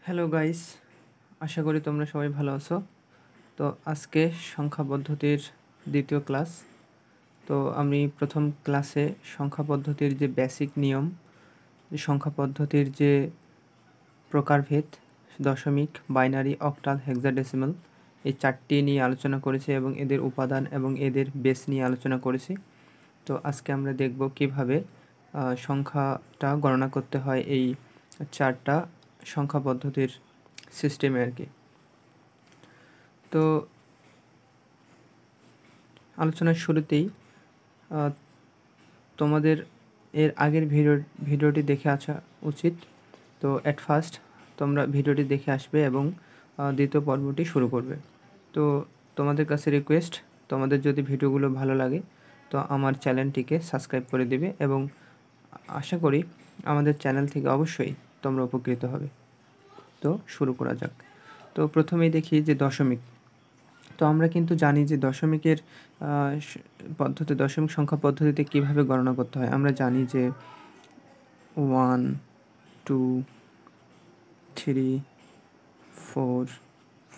Hello guys, আশা করি তোমরা সবাই ভালো আছো। তো আজকে সংখ্যা পদ্ধতির দ্বিতীয় ক্লাস। তো আমি প্রথম ক্লাসে সংখ্যা পদ্ধতির যে বেসিক নিয়ম, সংখ্যা পদ্ধতির যে প্রকারভেদ, দশমিক, বাইনারি, অক্টাল, হেক্সাডেসিমাল, এই চারটি নিয়ে আলোচনা করেছি এবং এদের উপাদান এবং এদের বেস নিয়ে আলোচনা করেছি। তো আজকে আমরা দেখব কিভাবে সংখ্যাটা গণনা করতে হয় এই চারটা সংখ্যা পদ্ধতির সিস্টেমে আর কি। তো আলোচনার শুরুতেই তোমাদের এর আগের ভিডিওটি দেখে আসা উচিত। তো অ্যাট ফার্স্ট তোমরা ভিডিওটি দেখে আসবে এবং দ্বিতীয় পর্বটি শুরু করবে। তো তোমাদের কাছে রিকোয়েস্ট, তোমাদের যদি ভিডিওগুলো ভালো লাগে তো আমার চ্যানেলটিকে সাবস্ক্রাইব করে দিবে এবং আশা করি আমাদের চ্যানেল থেকে অবশ্যই তোমরা উপকৃত হবে। তো শুরু করা যাক। তো প্রথমেই দেখি যে দশমিক। তো আমরা কিন্তু জানি যে দশমিকের দশমিক সংখ্যা পদ্ধতিতে কীভাবে গণনা করতে হয়। আমরা জানি যে 1, 2, 3, 4,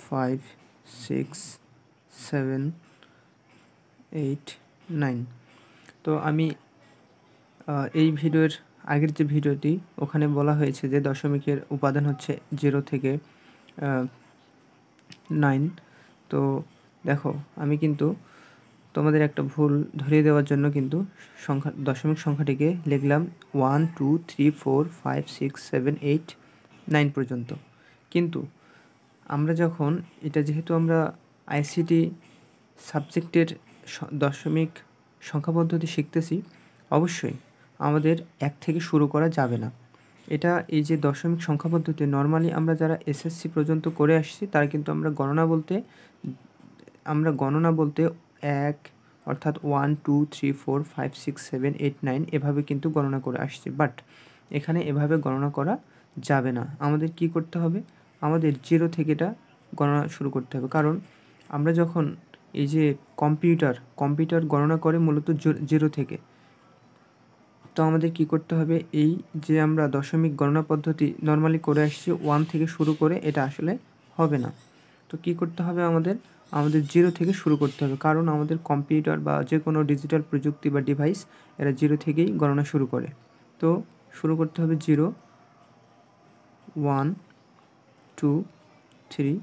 5, 6, 7, 8, 9। তো আমি এই ভিডিওর আগের যে ভিডিওটি, ওখানে বলা হয়েছে যে দশমিকের উপাদান হচ্ছে 0 থেকে 9। তো দেখো, আমি কিন্তু তোমাদের একটা ভুল ধরিয়ে দেওয়ার জন্য কিন্তু দশমিক সংখ্যাটিকে লিখলাম 1, 2, 3, 4, 5, 6, 7, 8, 9 পর্যন্ত। কিন্তু আমরা যখন যেহেতু আমরা আইসিটি সাবজেক্টের দশমিক সংখ্যা পদ্ধতি শিখতেছি, অবশ্যই আমাদের 1 থেকে শুরু করা যাবে না। এই যে দশমিক সংখ্যা পদ্ধতি নর্মালি আমরা যারা এসএসসি পর্যন্ত করে আসছি তারা কিন্তু আমরা গণনা বলতে 1 অর্থাৎ 1, 2, 3, 4, 5, 6, 7, 8, 9 এভাবে কিন্তু গণনা করে আসছি। বাট এখানে এভাবে গণনা করা যাবে না। আমাদের কি করতে হবে? আমাদের 0 থেকে এটা গণনা শুরু করতে হবে। কারণ আমরা যখন এই যে কম্পিউটার গণনা করে মূলত 0 থেকে। তো আমাদের কি করতে হবে? এই যে আমরা দশমিক গণনা পদ্ধতি নর্মালি করে আসছি 1 থেকে শুরু করে, এটা আসলে হবে না। তো কি করতে হবে? আমাদের 0 থেকে শুরু করতে হবে। কারণ আমাদের কম্পিউটার বা যে কোনো ডিজিটাল প্রযুক্তি বা ডিভাইস এরা 0 থেকেই গণনা শুরু করে। তো শুরু করতে হবে 0, 1, 2, 3,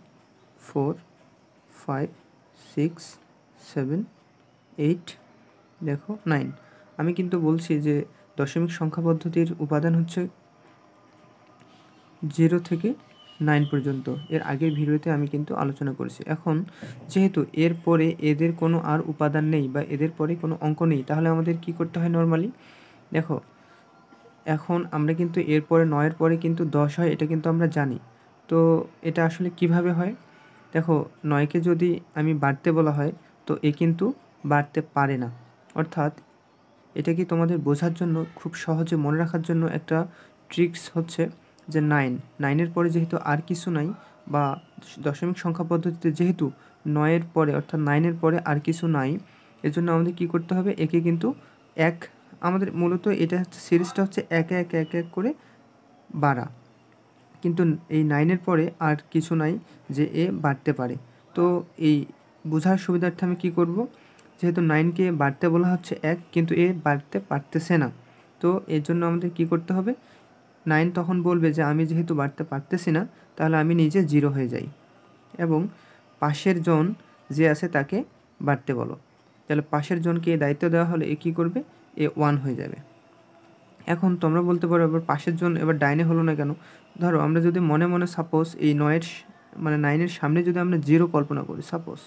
4, 5, 6, 7, 8, দেখো 9। আমি কিন্তু বলছি যে দশমিক সংখ্যা পদ্ধতির উপাদান হচ্ছে 0 থেকে 9 পর্যন্ত। এর আগের ভিডিওতে আমি কিন্তু আলোচনা করেছি। এখন যেহেতু এর পরে এদের কোনো আর উপাদান নেই বা এদের পরে কোনো অঙ্ক নেই, তাহলে আমাদের কি করতে হয় নর্মালি? দেখো, এখন আমরা কিন্তু এরপরে 9-এর পরে কিন্তু 10 হয়, এটা কিন্তু আমরা জানি। তো এটা আসলে কিভাবে হয়? দেখো, 9কে যদি আমি বাড়তে বলা হয় তো এ কিন্তু বাড়তে পারে না। অর্থাৎ এটা কি তোমাদের বোঝার জন্য, খুব সহজে মনে রাখার জন্য একটা ট্রিক্স হচ্ছে যে 9-এর পরে যেহেতু আর কিছু নাই, বা দশমিক সংখ্যা পদ্ধতিতে যেহেতু 9-এর পরে অর্থাৎ 9-এর পরে আর কিছু নাই, এজন্য আমাদের কি করতে হবে? একে কিন্তু আমাদের মূলত এটা হচ্ছে সিরিজটা হচ্ছে একে একে একে এক করে বাড়া। কিন্তু এই 9-এর পরে আর কিছু নাই যে এ বাড়তে পারে। তো এই বোঝার সুবিধার্থে আমি কী করব? যেহেতু 9কে বাড়তে বলা হচ্ছে 1, কিন্তু এ বাড়তে পারতেছে না। তো এর জন্য আমাদের কি করতে হবে? 9 তখন বলবে যে আমি যেহেতু বাড়তে পারতেছি না, তাহলে আমি নিজে 0 হয়ে যাই এবং পাশের জন যে আছে তাকে বাড়তে বলো। তাহলে পাশের জনকে এই দায়িত্ব দেওয়া হলে এ কী করবে? এ 1 হয়ে যাবে। এখন তোমরা বলতে পারো, এবার পাশের জন এবার ডাইনে হলো না কেন? ধরো আমরা যদি মনে মনে সাপোজ এই 9-এর সামনে যদি আমরা 0 কল্পনা করি, সাপোজ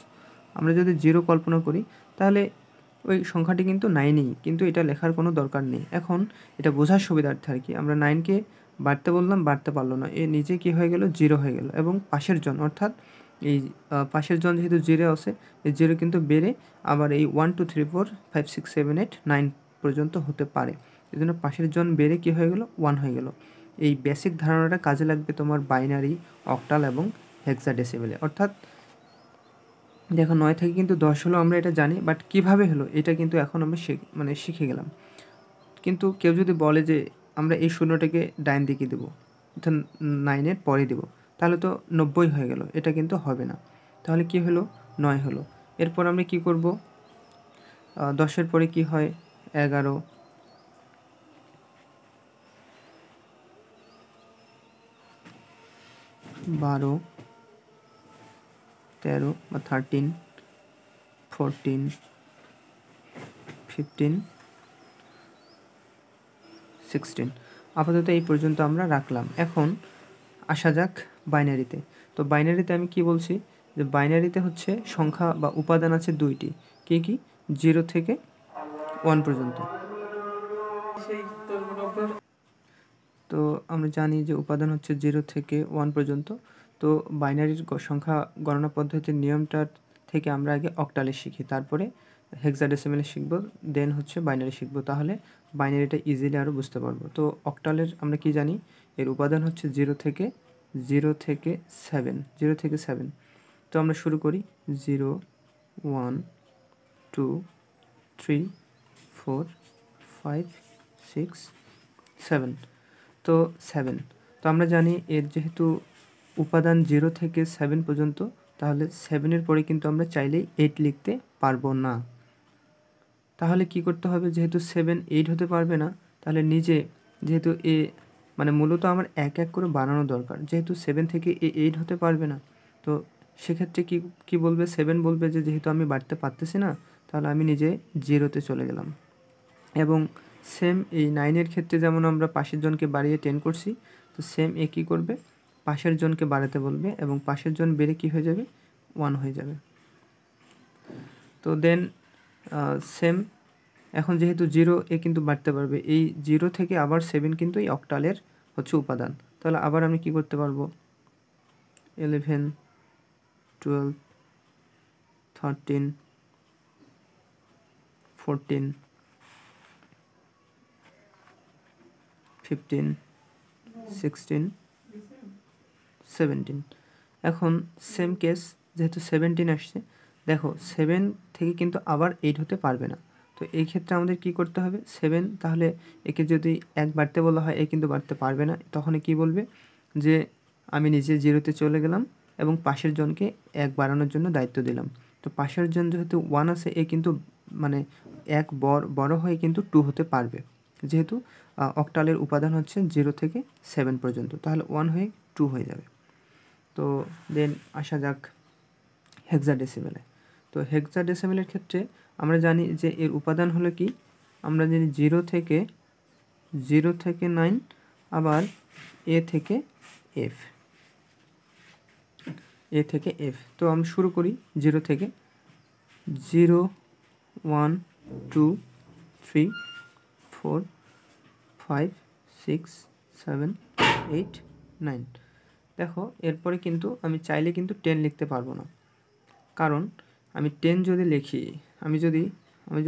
আমরা যদি 0 কল্পনা করি, তাহলে ওই সংখ্যাটি কিন্তু 9ই, কিন্তু এটা লেখার কোনো দরকার নেই। এখন এটা বোঝার সুবিধার্থে আর কি, আমরা 9কে বাড়তে বললাম, বাড়তে পারলো না, এ নিজে কী হয়ে গেল? 0 হয়ে গেল। এবং পাশের জন অর্থাৎ এই পাশের জন যেহেতু 0 আছে, এই 0 কিন্তু বেড়ে আবার এই 1, 2, 3, 4, 5, 6, 7, 8, 9 পর্যন্ত হতে পারে। এই জন্য পাশের জন বেড়ে কী হয়ে গেল? 1 হয়ে গেল। এই বেসিক ধারণাটা কাজে লাগবে তোমার বাইনারি, অক্টাল এবং হেক্সাডেসিমেলে। অর্থাৎ দেখো, 9 থেকে কিন্তু 10 হলো, আমরা এটা জানি, বাট কীভাবে হলো এটা কিন্তু এখন আমরা শিখে গেলাম। কিন্তু কেউ যদি বলে যে আমরা এই শূন্যটাকে ডাইন দিকে দেবো, অর্থাৎ 9-এর পরে দেবো, তাহলে তো 90 হয়ে গেল, এটা কিন্তু হবে না। তাহলে কি হলো, 9 হলো। এরপর আমরা কি করব, 10-এর পরে কি হয়, 11, 12, 13 বা 13, 14, 15, 16। আপাতত এই পর্যন্ত আমরা রাখলাম। এখন আসা যাক বাইনারিতে। তো বাইনারিতে আমি কি বলছি, যে বাইনারিতে হচ্ছে সংখ্যা বা উপাদান আছে 2টি। কি কি, 0 থেকে 1 পর্যন্ত। তো আমরা জানি যে উপাদান হচ্ছে 0 থেকে 1 পর্যন্ত। তো বাইনারির সংখ্যা গণনা পদ্ধতির নিয়মটার থেকে আমরা আগে অক্টালে শিখি, তারপরে হেক্সাডেসিমেলে শিখব, দেন হচ্ছে বাইনারি শিখব। তাহলে বাইনারিটা ইজিলি আরও বুঝতে পারবো। তো অক্টালের আমরা কি জানি, এর উপাদান হচ্ছে 0 থেকে 7, 0 থেকে 7। তো আমরা শুরু করি 0, 1, 2, 3, 4, 5, 6, 7। তো 7, তো আমরা জানি এর যেহেতু উপাদান 0 থেকে 7 পর্যন্ত, তাহলে 7-এর পরে কিন্তু আমরা চাইলেই 8 লিখতে পারবো না। তাহলে কি করতে হবে, যেহেতু 7, 8 হতে পারবে না, তাহলে নিজে যেহেতু মানে মূলত আমার এক এক করে বানানো দরকার। যেহেতু 7 থেকে 8 হতে পারবে না, তো সেক্ষেত্রে কি বলবে, 7 বলবে যে যেহেতু আমি বাড়তে পারতেছি না, তাহলে আমি নিজে 0-তে চলে গেলাম। এবং সেম এই 9-এর ক্ষেত্রে যেমন আমরা পাশের জনকে বাড়িয়ে 10 করছি, তো সেম কী করবে, পাশের জনকে বাড়াতে বলবে এবং পাশের জন বেড়ে কী হয়ে যাবে, 1 হয়ে যাবে। তো দেন সেম, এখন যেহেতু 0 কিন্তু বাড়তে পারবে, এই 0 থেকে আবার 7 কিন্তু এই অক্টালের হচ্ছে উপাদান। তাহলে আবার আমি কি করতে পারবো, 11, 12, 13, 14, 15, 16, 17। এখন সেম কেস, যেহেতু 17 আসছে, দেখো 7 থেকে কিন্তু আবার 8 হতে পারবে না। তো এই ক্ষেত্রে আমাদের কি করতে হবে, 7, তাহলে একে যদি 1 বাড়তে বলা হয়, কিন্তু বাড়তে পারবে না, তখন কি বলবে যে আমি নিজে 0-তে চলে গেলাম এবং পাশের জনকে 1 বাড়ানোর জন্য দায়িত্ব দিলাম। তো পাশের জন যেহেতু 1 আছে, কিন্তু মানে 1 বড় হয়ে কিন্তু 2 হতে পারবে, যেহেতু অক্টালের উপাদান হচ্ছে 0 থেকে 7 পর্যন্ত, তাহলে 1 হয়ে 2 হয়ে যাবে। তো দেন আসা যাক হেক্সাডেসিমেলে। তো হেক্সাডেসিমেলের ক্ষেত্রে আমরা জানি যে এর উপাদান হলো কি, আমরা জানি 0 থেকে 9, আবার এ থেকে এফ। তো আমি শুরু করি 0 থেকে, 0, 1, 2, 3, 4, 5, 6, 7, 8, 9। দেখো এরপরে কিন্তু আমি চাইলে কিন্তু 10 লিখতে পারবো না, কারণ আমি 10 যদি লিখি, আমি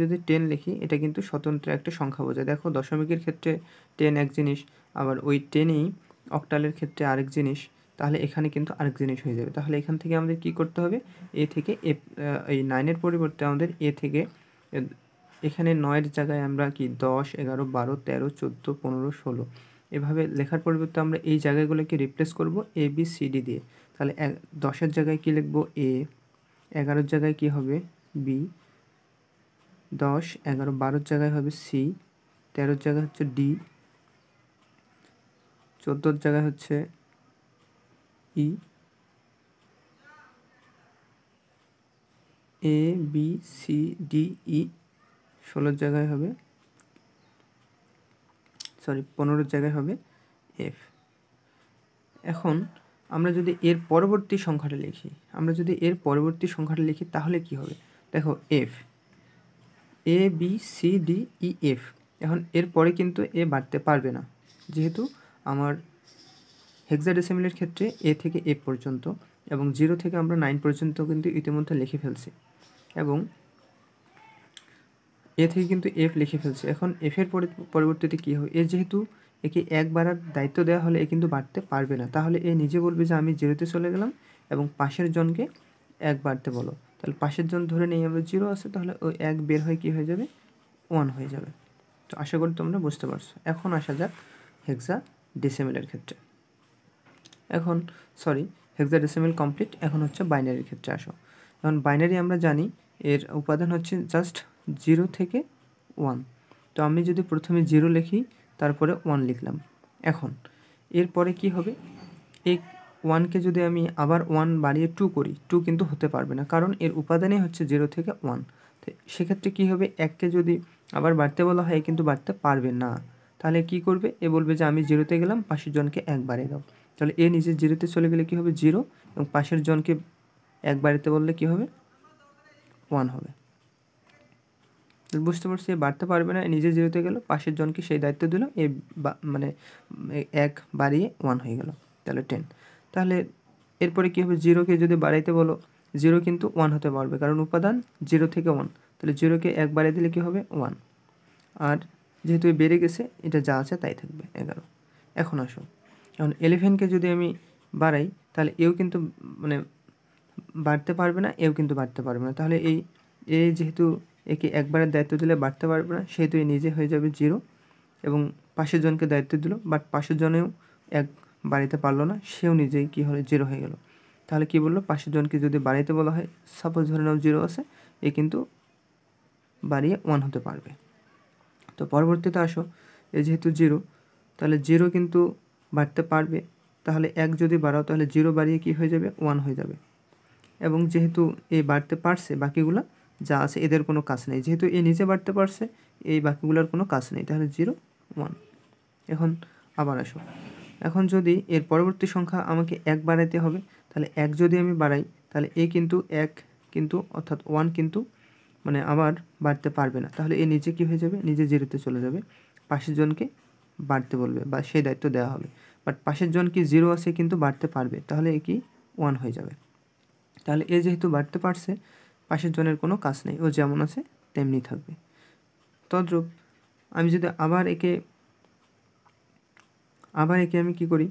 যদি 10 লিখি, এটা কিন্তু স্বতন্ত্র একটা সংখ্যা বোঝায়। দেখো দশমিকের ক্ষেত্রে 10 এক জিনিস, আবার ওই 10ই অক্টালের ক্ষেত্রে আরেক জিনিস, তাহলে এখানে কিন্তু আরেক জিনিস হয়ে যাবে। তাহলে এখান থেকে আমাদের কি করতে হবে, এ থেকে এই 9-এর পরিবর্তে আমাদের এ থেকে, এখানে 9-এর জায়গায় আমরা কি 10, 11, 12, 13, 14, 15, 16 এভাবে লেখার পরিবর্তে আমরা এই জায়গাগুলোকে রিপ্লেস করব ABCD দিয়ে। তাহলে 10-এর জায়গায় কি লিখব, A, 11-এর জায়গায় কি হবে, B, 10, 11, 12-এর জায়গায় হবে C, 13-এর জায়গায় হচ্ছে D, 14-এর জায়গায় হচ্ছে E, A, B, C, D, E, 16-এর জায়গায় হবে, 15-এর জায়গায় হবে F। এখন আমরা যদি এর পরবর্তী সংখ্যাটা লিখি, তাহলে কি হবে, দেখো F, A, B, C, D, E, F। এখন এর পরে কিন্তু এ বাড়তে পারবে না, যেহেতু আমার হেক্সাডেসিমেলের ক্ষেত্রে এ থেকে এফ পর্যন্ত, এবং 0 থেকে আমরা 9 পর্যন্ত কিন্তু ইতিমধ্যে লিখে ফেলছি, এবং এ থেকে কিন্তু এফ লিখে ফেলছি। এখন এফের পরবর্তীতে কী হবে, এর যেহেতু একে 1 বাড়ার দায়িত্ব দেওয়া হলে এ কিন্তু বাড়তে পারবে না, তাহলে এ নিজে বলবে যে আমি 0-তে চলে গেলাম এবং পাশের জনকে 1 বাড়তে বলো। তাহলে পাশের জন ধরে নেই আমরা 0 আছে, তাহলে ওই 1 বের হয়ে কী হয়ে যাবে, 1 হয়ে যাবে। তো আশা করি তোমরা বুঝতে পারছো। এখন আসা যাক হেক্সাডেসিমেলের ক্ষেত্রে। এখন হেক্সাডেসিমাল কমপ্লিট। এখন হচ্ছে বাইনারির ক্ষেত্রে আসো। এখন বাইনারি আমরা জানি এর উপাদান হচ্ছে জাস্ট 0 থেকে 1। তো আমি যদি প্রথমে 0 লিখি, তারপরে 1 লিখলাম। এখন এরপরে কি হবে, এই 1কে যদি আমি আবার 1 বাড়িয়ে 2 করি, 2 কিন্তু হতে পারবে না, কারণ এর উপাদানই হচ্ছে 0 থেকে 1। তো সেক্ষেত্রে কী হবে, 1কে যদি আবার বাড়তে বলা হয় কিন্তু বাড়তে পারবে না। তাহলে কি করবে, এ বলবে যে আমি 0-তে গেলাম, পাশের জনকে 1 বাড়িয়ে দাও। তাহলে এ নিজে 0-তে চলে গেলে কী হবে, 0, এবং পাশের জনকে 1 বাড়াতে বললে কী হবে, 1 হবে। বুঝতে পারছি, এ বাড়তে পারবে না, নিজে 0-তে গেল, পাশের জনকে সেই দায়িত্ব দিল, এ মানে 1 বাড়িয়ে 1 হয়ে গেল, তাহলে 10। তাহলে এরপরে কী হবে, 0-কে যদি বাড়াইতে বলো, 0 কিন্তু 1 হতে পারবে, কারণ উপাদান 0 থেকে 1। তাহলে 0-কে 1 বাড়িয়ে দিলে কী হবে, 1। আর যেহেতু বেড়ে গেছে, এটা যা আছে তাই থাকবে, 11। এখন আসো, এখন 11কে যদি আমি বাড়াই, তাহলে এও কিন্তু মানে বাড়তে পারবে না, এও কিন্তু বাড়তে পারবে না। তাহলে যেহেতু একে একবারের দায়িত্ব দিলে বাড়তে পারবে না, সেহেতু এ নিজে হয়ে যাবে 0, এবং পাশের জনকে দায়িত্ব দিল, বাট পাশের জনেও 1 বাড়াইতে পারলো না, সেও নিজেই কী হলো, 0 হয়ে গেল। তাহলে কি বললো, পাশের জনকে যদি বাড়াইতে বলা হয়, সাপোজ ধরে নাও 0 আছে, এ কিন্তু বাড়িয়ে 1 হতে পারবে। তো পরবর্তীতে আসো, এ যেহেতু 0, তাহলে 0 কিন্তু বাড়তে পারবে। তাহলে 1 যদি বাড়াও, তাহলে 0 বাড়িয়ে কী হয়ে যাবে, 1 হয়ে যাবে। এবং যেহেতু এ বাড়তে পারছে, বাকিগুলা যা আছে এদের কোনো কাজ নেই। যেহেতু এ নিজে বাড়তে পারছে, এই বাকিগুলোর কোনো কাজ নেই। তাহলে 0, 1। এখন আবার আসো, এখন যদি এর পরবর্তী সংখ্যা আমাকে 1 বাড়াইতে হবে, তাহলে 1 যদি আমি বাড়াই, তাহলে এ কিন্তু 1 কিন্তু অর্থাৎ 1 কিন্তু মানে আবার বাড়তে পারবে না। তাহলে এ নিজে কী হয়ে যাবে, নিজে 0-তে চলে যাবে, পাশের জনকে বাড়তে বলবে বা সেই দায়িত্ব দেওয়া হবে। বাট পাশের জন কি 0 আছে কিন্তু বাড়তে পারবে, তাহলে এ কি 1 হয়ে যাবে। তাহলে এ যেহেতু বাড়তে পারছে, পাশের জনের কোনো কাজ নেই, ও যেমন আছে তেমনি থাকবে। তদ্রূপ আমি যদি আবার একে আমি কি করি,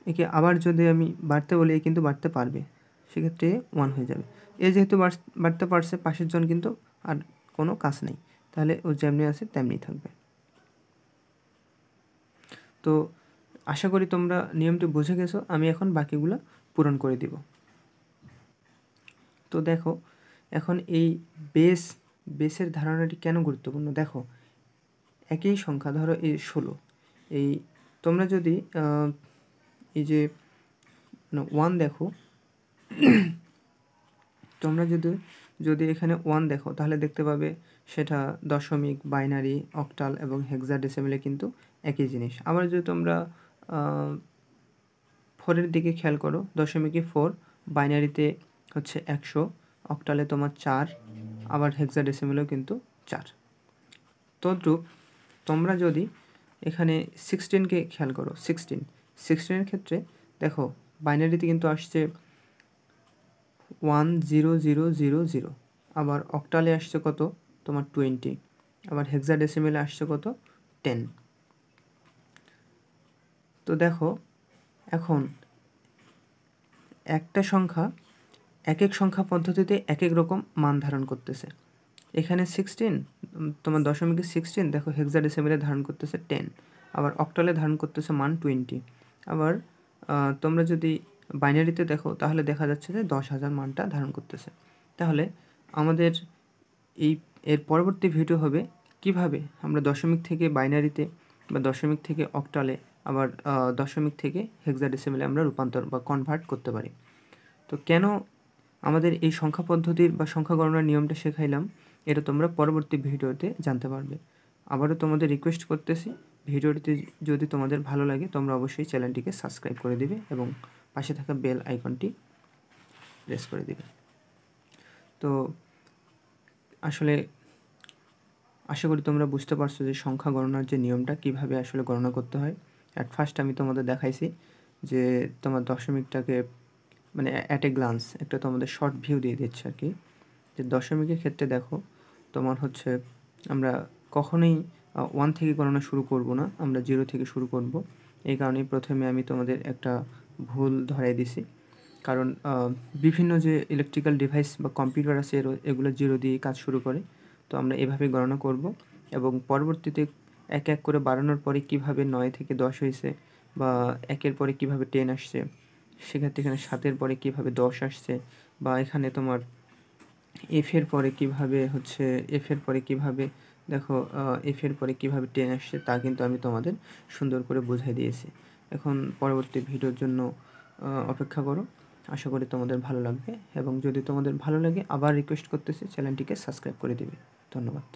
একে আবার যদি আমি বাড়তে বলি, এ কিন্তু বাড়তে পারবে, সেক্ষেত্রে 1 হয়ে যাবে। এ যেহেতু বাড়তে পারছে, পাশের জন কিন্তু আর কোনো কাজ নেই, তাহলে ও যেমনি আছে তেমনি থাকবে। তো আশা করি তোমরা নিয়মটি বুঝে গেছো। আমি এখন বাকিগুলো পূরণ করে দিব। তো দেখো, এখন এই বেসের ধারণাটি কেন গুরুত্বপূর্ণ, দেখো একই সংখ্যা, ধরো এই 16, এই তোমরা যদি এই যে 1 দেখো, তোমরা যদি এখানে 1 দেখো, তাহলে দেখতে পাবে সেটা দশমিক, বাইনারি, অক্টাল এবং হেক্সাডেসিমালে কিন্তু একই জিনিস। আবার যদি তোমরা 4-এর দিকে খেয়াল করো, দশমিকে 4, বাইনারিতে হচ্ছে 100, অক্টালে তোমার 4, আবার হেক্সাডেসিমালেও কিন্তু 4। তদ্রূপ তোমরা যদি এখানে 16কে খেয়াল করো, 16-এর ক্ষেত্রে দেখো বাইনারিতে কিন্তু আসছে 10000, আবার অক্টালে আসছে কত, তোমার 20, আবার হেক্সাডেসিমালে আসছে কত, 10। তো দেখো এখন একটা সংখ্যা এক এক সংখ্যা পদ্ধতিতে এক এক রকম মান ধারণ করতেছে। এখানে 16, তোমার দশমিকে 16 দেখো হেক্সাডেসিমালে ধারণ করতেছে 10, আবার অক্টালে ধারণ করতেছে মান 20। আবার তোমরা যদি বাইনারিতে দেখো, তাহলে দেখা যাচ্ছে যে 10,000 মানটা ধারণ করতেছে। তাহলে আমাদের এর পরবর্তী ভিডিও হবে কিভাবে আমরা দশমিক থেকে বাইনারিতে বা দশমিক থেকে অক্টালে, আবার দশমিক থেকে হেক্সাডেসিমালে আমরা রূপান্তর বা কনভার্ট করতে পারি। তো কেন আমাদের এই সংখ্যা পদ্ধতির বা সংখ্যা গণনার নিয়মটা শেখাইলাম, এটা তোমরা পরবর্তী ভিডিওতে জানতে পারবে। আবারও তোমাদের রিকোয়েস্ট করতেছি, ভিডিওটিতে যদি তোমাদের ভালো লাগে, তোমরা অবশ্যই চ্যানেলটিকে সাবস্ক্রাইব করে দিবে এবং পাশে থাকা বেল আইকনটি প্রেস করে দিবে। তো আসলে আশা করি তোমরা বুঝতে পারছো যে সংখ্যা গণনার যে নিয়মটা কীভাবে আসলে গণনা করতে হয়। অ্যাট ফার্স্ট আমি তোমাদের দেখাইছি যে তোমার দশমিকটাকে মানে অ্যাট এ গ্লান্স একটা তোমাদের শর্ট ভিউ দিয়ে দিচ্ছে আর কি, যে দশমিকের ক্ষেত্রে দেখো তোমার হচ্ছে আমরা কখনোই 1 থেকে গণনা শুরু করব না, আমরা 0 থেকে শুরু করব। এই কারণেই প্রথমে আমি তোমাদের একটা ভুল ধরাই দিছি, কারণ বিভিন্ন যে ইলেকট্রিক্যাল ডিভাইস বা কম্পিউটার আছে এগুলো 0 দিয়ে কাজ শুরু করে। তো আমরা এভাবে গণনা করব এবং পরবর্তীতে এক এক করে বাড়ানোর পরে কিভাবে 9 থেকে 10 হয়েছে বা 1-এর পরে কীভাবে 10 আসছে, সেক্ষেত্রে এখানে 7-এর পরে কীভাবে 10 আসছে, বা এখানে তোমার এফের পরে কীভাবে হচ্ছে এফের পরে কীভাবে দেখো এফের পরে কীভাবে 10 আসছে তা কিন্তু আমি তোমাদের সুন্দর করে বুঝাই দিয়েছি। এখন পরবর্তী ভিডিওর জন্য অপেক্ষা করো। আশা করি তোমাদের ভালো লাগবে, এবং যদি তোমাদের ভালো লাগে আবার রিকোয়েস্ট করতেছি চ্যানেলটিকে সাবস্ক্রাইব করে দিবে। ধন্যবাদ।